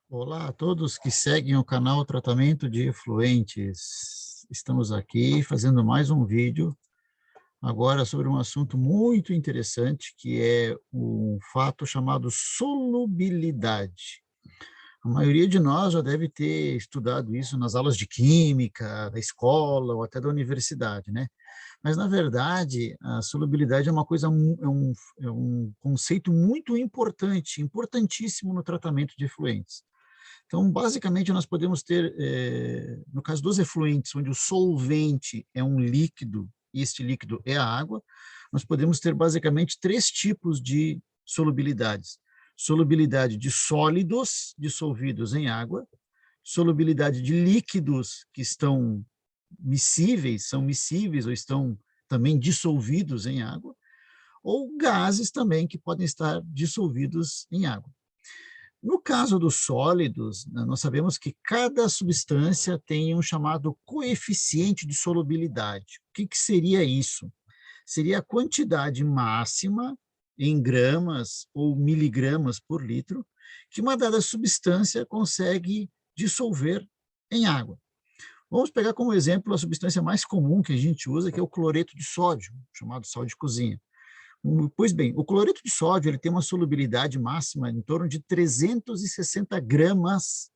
Olá a todos que seguem o canal Tratamento de Efluentes. Estamos aqui fazendo mais um vídeo, agora sobre um assunto muito interessante, que é um fato chamado solubilidade. A maioria de nós já deve ter estudado isso nas aulas de química, da escola ou até da universidade, né? Mas, na verdade, a solubilidade é uma coisa, é um conceito muito importante, importantíssimo no tratamento de efluentes. Então, basicamente, nós podemos ter, no caso dos efluentes, onde o solvente é um líquido, e este líquido é a água, nós podemos ter basicamente três tipos de solubilidades. Solubilidade de sólidos dissolvidos em água, solubilidade de líquidos que estão miscíveis, são miscíveis ou estão também dissolvidos em água, ou gases também que podem estar dissolvidos em água. No caso dos sólidos, né, nós sabemos que cada substância tem um chamado coeficiente de solubilidade. O que seria isso? Seria a quantidade máxima em gramas ou miligramas por litro que uma dada substância consegue dissolver em água. Vamos pegar como exemplo a substância mais comum que a gente usa, que é o cloreto de sódio, chamado sal de cozinha. Pois bem, o cloreto de sódio ele tem uma solubilidade máxima em torno de 360 gramas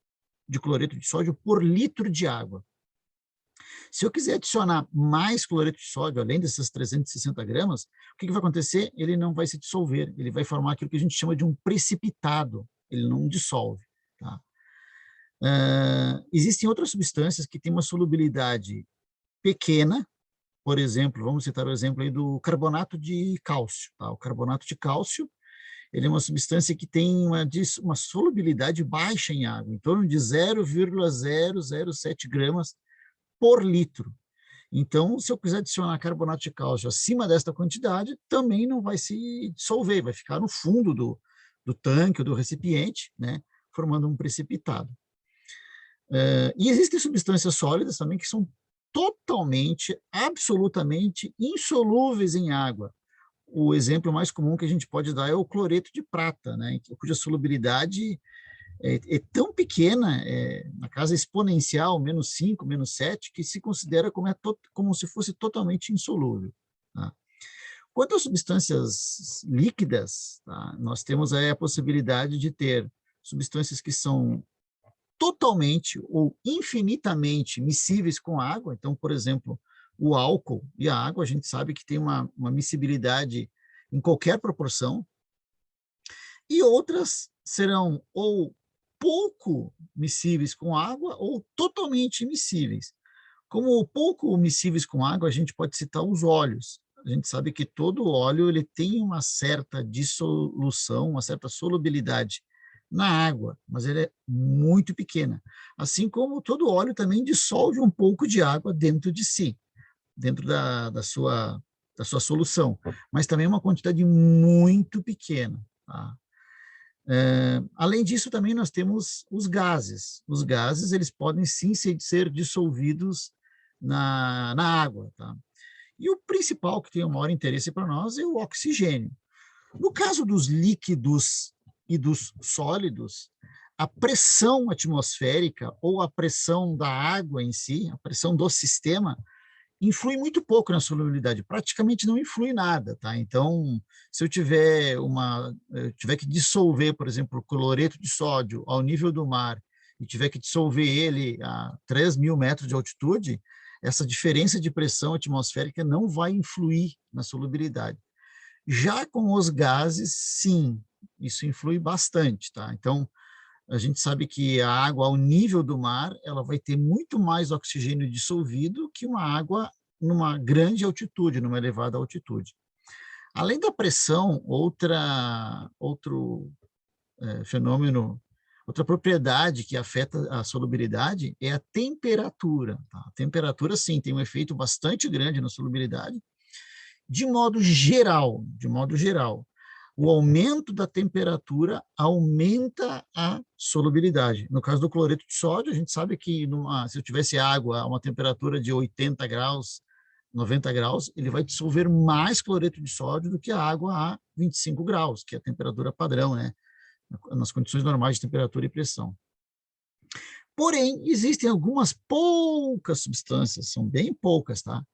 de cloreto de sódio por litro de água. Se eu quiser adicionar mais cloreto de sódio, além dessas 360 gramas, o que vai acontecer? Ele não vai se dissolver, ele vai formar aquilo que a gente chama de um precipitado, ele não dissolve. Tá? Existem outras substâncias que têm uma solubilidade pequena, por exemplo, vamos citar o exemplo aí do carbonato de cálcio. Tá? O carbonato de cálcio ele é uma substância que tem uma solubilidade baixa em água, em torno de 0,007 gramas por litro. Então, se eu quiser adicionar carbonato de cálcio acima desta quantidade, também não vai se dissolver, vai ficar no fundo do tanque ou do recipiente, né, formando um precipitado. E existem substâncias sólidas também que são totalmente, absolutamente insolúveis em água. O exemplo mais comum que a gente pode dar é o cloreto de prata, né, cuja solubilidade é tão pequena, na casa exponencial, -5, -7, que se considera como se fosse totalmente insolúvel. Tá? Quanto às substâncias líquidas, tá, nós temos aí a possibilidade de ter substâncias que são totalmente ou infinitamente miscíveis com água. Então, por exemplo, o álcool e a água, a gente sabe que tem uma miscibilidade em qualquer proporção, e outras serão ou pouco miscíveis com água ou totalmente miscíveis. Como pouco miscíveis com água, a gente pode citar os óleos. A gente sabe que todo óleo ele tem uma certa dissolução, uma certa solubilidade na água, mas ele é muito pequena. Assim como todo óleo também dissolve um pouco de água dentro de si, dentro da sua solução, mas também é uma quantidade muito pequena. Tá? Além disso, também nós temos os gases. Os gases eles podem sim ser dissolvidos na água. Tá? E o principal que tem o maior interesse para nós é o oxigênio. No caso dos líquidos e dos sólidos, a pressão atmosférica ou a pressão da água em si, a pressão do sistema, influi muito pouco na solubilidade, praticamente não influi nada, tá? Então, se eu tiver que dissolver, por exemplo, o cloreto de sódio ao nível do mar e tiver que dissolver ele a 3.000 metros de altitude, essa diferença de pressão atmosférica não vai influir na solubilidade. Já com os gases, sim, isso influi bastante, tá? Então, a gente sabe que a água ao nível do mar, ela vai ter muito mais oxigênio dissolvido que uma água numa grande altitude, numa elevada altitude. Além da pressão, outro fenômeno, outra propriedade que afeta a solubilidade é a temperatura. Tá? A temperatura, sim, tem um efeito bastante grande na solubilidade. De modo geral, o aumento da temperatura aumenta a solubilidade. No caso do cloreto de sódio, a gente sabe que se eu tivesse água a uma temperatura de 80 graus, 90 graus, ele vai dissolver mais cloreto de sódio do que a água a 25 graus, que é a temperatura padrão, né? Nas condições normais de temperatura e pressão. Porém, existem algumas poucas substâncias, são bem poucas, tá?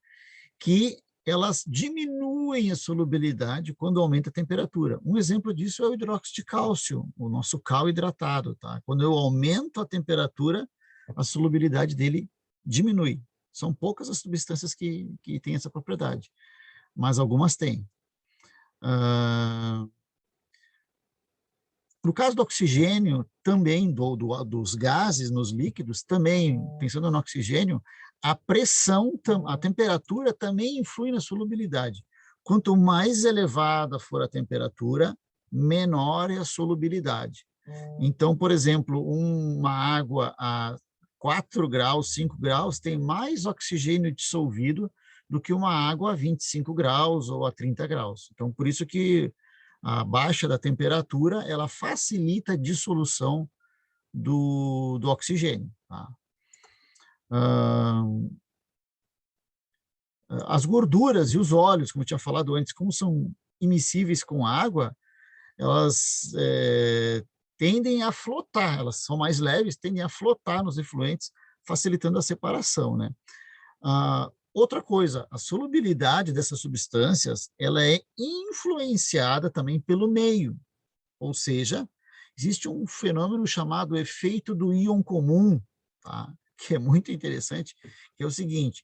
Que elas diminuem a solubilidade quando aumenta a temperatura. Um exemplo disso é o hidróxido de cálcio, o nosso cal hidratado, tá? Quando eu aumento a temperatura, a solubilidade dele diminui. São poucas as substâncias que têm essa propriedade, mas algumas têm. No caso do oxigênio, também dos gases nos líquidos, também, pensando no oxigênio, a pressão, a temperatura também influi na solubilidade. Quanto mais elevada for a temperatura, menor é a solubilidade. Então, por exemplo, uma água a 4 graus, 5 graus, tem mais oxigênio dissolvido do que uma água a 25 graus ou a 30 graus. Então, por isso que a baixa da temperatura, ela facilita a dissolução do oxigênio. Tá? As gorduras e os óleos, como eu tinha falado antes, como são immiscíveis com água, elas tendem a flotar, elas são mais leves, tendem a flotar nos efluentes, facilitando a separação, né? Outra coisa, a solubilidade dessas substâncias, ela é influenciada também pelo meio, ou seja, existe um fenômeno chamado efeito do íon comum, tá? Que é muito interessante, que é o seguinte: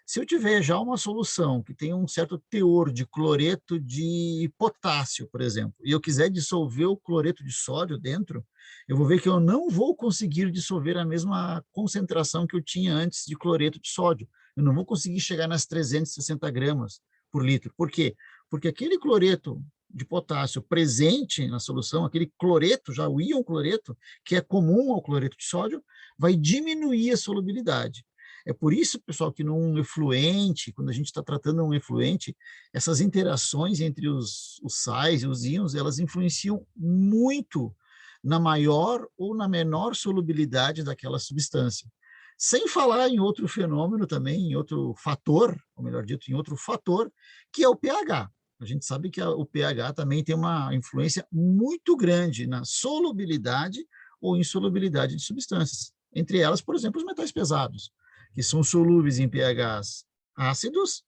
se eu tiver já uma solução que tem um certo teor de cloreto de potássio, por exemplo, e eu quiser dissolver o cloreto de sódio dentro, eu vou ver que eu não vou conseguir dissolver a mesma concentração que eu tinha antes de cloreto de sódio. Eu não vou conseguir chegar nas 360 gramas por litro. Por quê? Porque aquele cloreto de potássio presente na solução, aquele cloreto, já o íon cloreto, que é comum ao cloreto de sódio, vai diminuir a solubilidade. É por isso, pessoal, que num efluente, quando a gente está tratando um efluente, essas interações entre os sais e os íons, elas influenciam muito na maior ou na menor solubilidade daquela substância. Sem falar em outro fenômeno também, em outro fator, ou melhor dito, em outro fator, que é o pH. A gente sabe que o pH também tem uma influência muito grande na solubilidade ou insolubilidade de substâncias. Entre elas, por exemplo, os metais pesados, que são solúveis em pHs ácidos,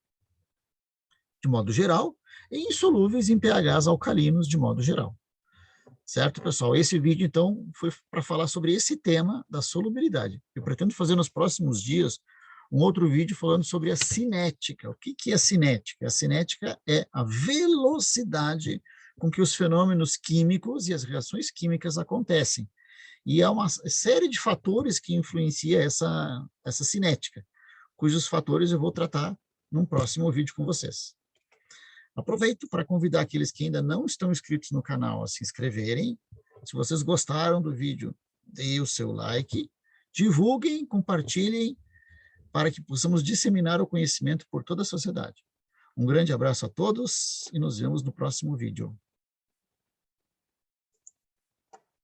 de modo geral, e insolúveis em pHs alcalinos, de modo geral. Certo, pessoal? Esse vídeo, então, foi para falar sobre esse tema da solubilidade. Eu pretendo fazer nos próximos dias um outro vídeo falando sobre a cinética. O que é a cinética? A cinética é a velocidade com que os fenômenos químicos e as reações químicas acontecem. E há uma série de fatores que influencia essa cinética, cujos fatores eu vou tratar num próximo vídeo com vocês. Aproveito para convidar aqueles que ainda não estão inscritos no canal a se inscreverem. Se vocês gostaram do vídeo, deem o seu like, divulguem, compartilhem, para que possamos disseminar o conhecimento por toda a sociedade. Um grande abraço a todos e nos vemos no próximo vídeo.